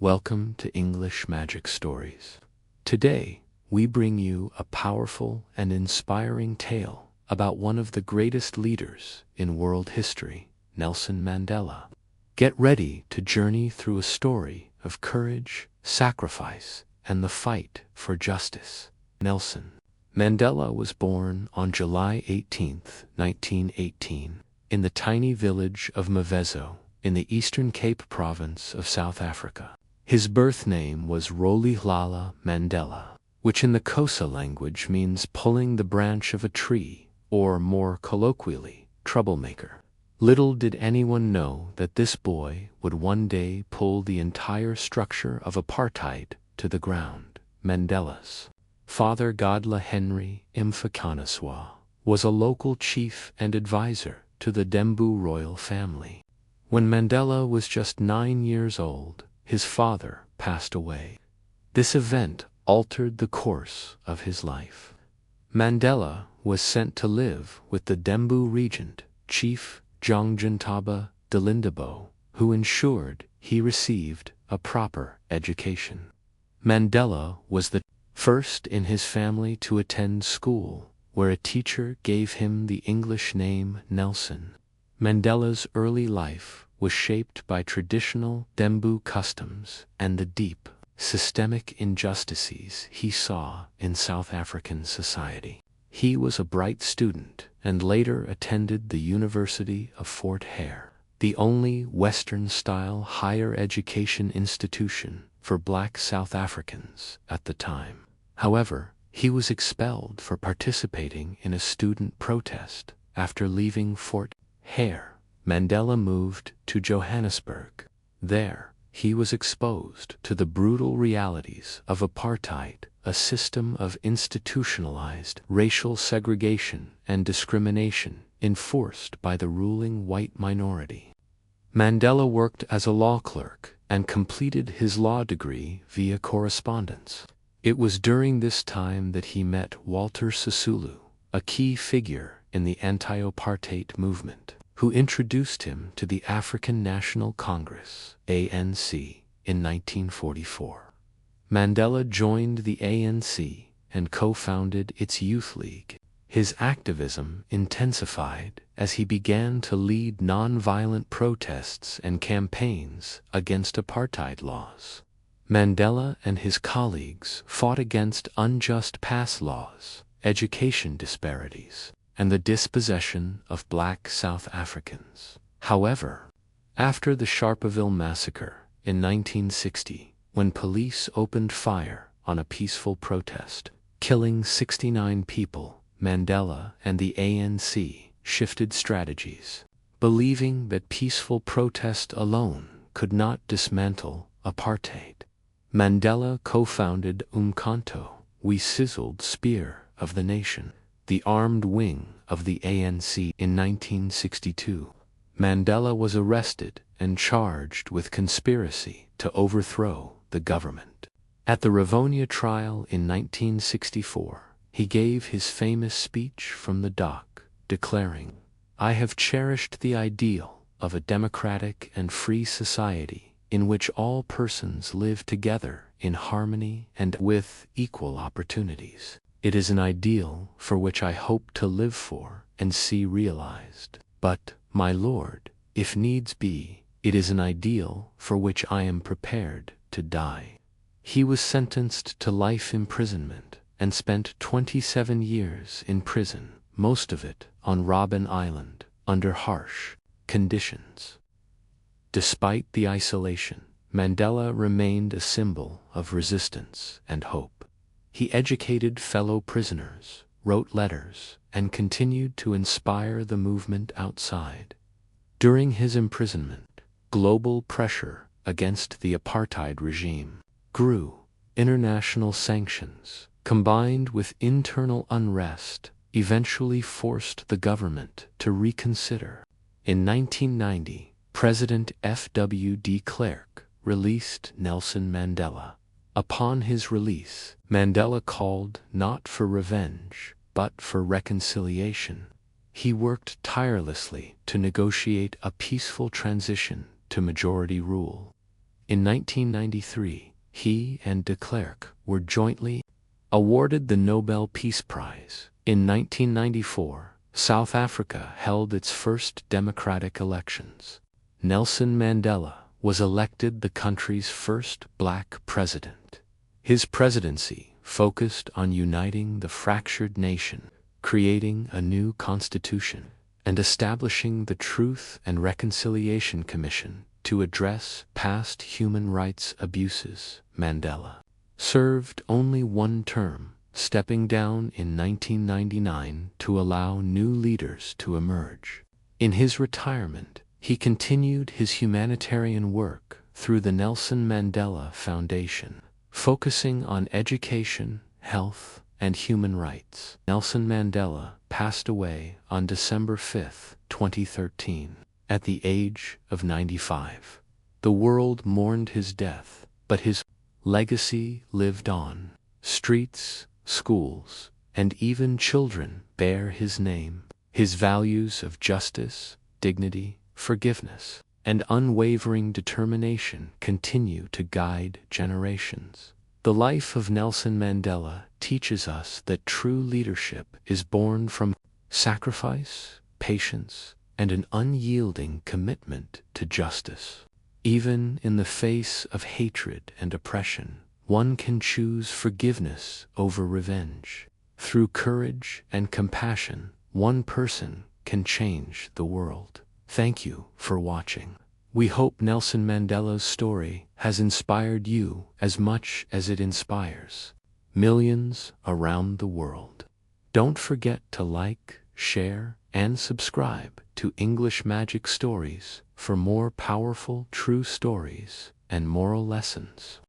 Welcome to English Magic Stories. Today, we bring you a powerful and inspiring tale about one of the greatest leaders in world history, Nelson Mandela. Get ready to journey through a story of courage, sacrifice, and the fight for justice. Nelson Mandela was born on July 18, 1918, in the tiny village of Mvezo, in the Eastern Cape province of South Africa. His birth name was Rolihlahla Mandela, which in the Xhosa language means pulling the branch of a tree, or more colloquially, troublemaker. Little did anyone know that this boy would one day pull the entire structure of apartheid to the ground. Mandela's father, Godla Henry Mfakaniswa, was a local chief and advisor to the Dembu royal family. When Mandela was just 9 years old, his father passed away. This event altered the course of his life. Mandela was sent to live with the Dembu regent, Chief Jongjintaba Dalindabo, who ensured he received a proper education. Mandela was the first in his family to attend school, where a teacher gave him the English name Nelson. Mandela's early life was shaped by traditional Dembu customs and the deep, systemic injustices he saw in South African society. He was a bright student and later attended the University of Fort Hare, the only Western-style higher education institution for Black South Africans at the time. However, he was expelled for participating in a student protest. After leaving Fort Hare, Mandela moved to Johannesburg. There, he was exposed to the brutal realities of apartheid, a system of institutionalized racial segregation and discrimination enforced by the ruling white minority. Mandela worked as a law clerk and completed his law degree via correspondence. It was during this time that he met Walter Sisulu, a key figure in the anti-apartheid movement, who introduced him to the African National Congress, ANC, in 1944. Mandela joined the ANC and co-founded its youth league. His activism intensified as he began to lead non-violent protests and campaigns against apartheid laws. Mandela and his colleagues fought against unjust pass laws, education disparities, and the dispossession of Black South Africans. However, after the Sharpeville massacre in 1960, when police opened fire on a peaceful protest, killing 69 people, Mandela and the ANC shifted strategies, believing that peaceful protest alone could not dismantle apartheid. Mandela co-founded Umkhonto We Sizzled Spear of the Nation, the armed wing of the ANC. In 1962, Mandela was arrested and charged with conspiracy to overthrow the government. At the Rivonia trial in 1964, he gave his famous speech from the dock, declaring, "I have cherished the ideal of a democratic and free society in which all persons live together in harmony and with equal opportunities. It is an ideal for which I hope to live for and see realized. But, my lord, if needs be, it is an ideal for which I am prepared to die." He was sentenced to life imprisonment and spent 27 years in prison, most of it on Robben Island, under harsh conditions. Despite the isolation, Mandela remained a symbol of resistance and hope. He educated fellow prisoners, wrote letters, and continued to inspire the movement outside. During his imprisonment, global pressure against the apartheid regime grew. International sanctions, combined with internal unrest, eventually forced the government to reconsider. In 1990, President F.W. de Klerk released Nelson Mandela. Upon his release, Mandela called not for revenge, but for reconciliation. He worked tirelessly to negotiate a peaceful transition to majority rule. In 1993, he and de Klerk were jointly awarded the Nobel Peace Prize. In 1994, South Africa held its first democratic elections. Nelson Mandela was elected the country's first black president. His presidency focused on uniting the fractured nation, creating a new constitution, and establishing the Truth and Reconciliation Commission to address past human rights abuses. Mandela served only one term, stepping down in 1999 to allow new leaders to emerge. In his retirement, he continued his humanitarian work through the Nelson Mandela Foundation, focusing on education, health, and human rights. Nelson Mandela passed away on December 5, 2013, at the age of 95. The world mourned his death, but his legacy lived on. Streets, schools, and even children bear his name. His values of justice, dignity, forgiveness, and unwavering determination continue to guide generations. The life of Nelson Mandela teaches us that true leadership is born from sacrifice, patience, and an unyielding commitment to justice. Even in the face of hatred and oppression, one can choose forgiveness over revenge. Through courage and compassion, one person can change the world. Thank you for watching. We hope Nelson Mandela's story has inspired you as much as it inspires millions around the world. Don't forget to like, share, and subscribe to English Magic Stories for more powerful true stories and moral lessons.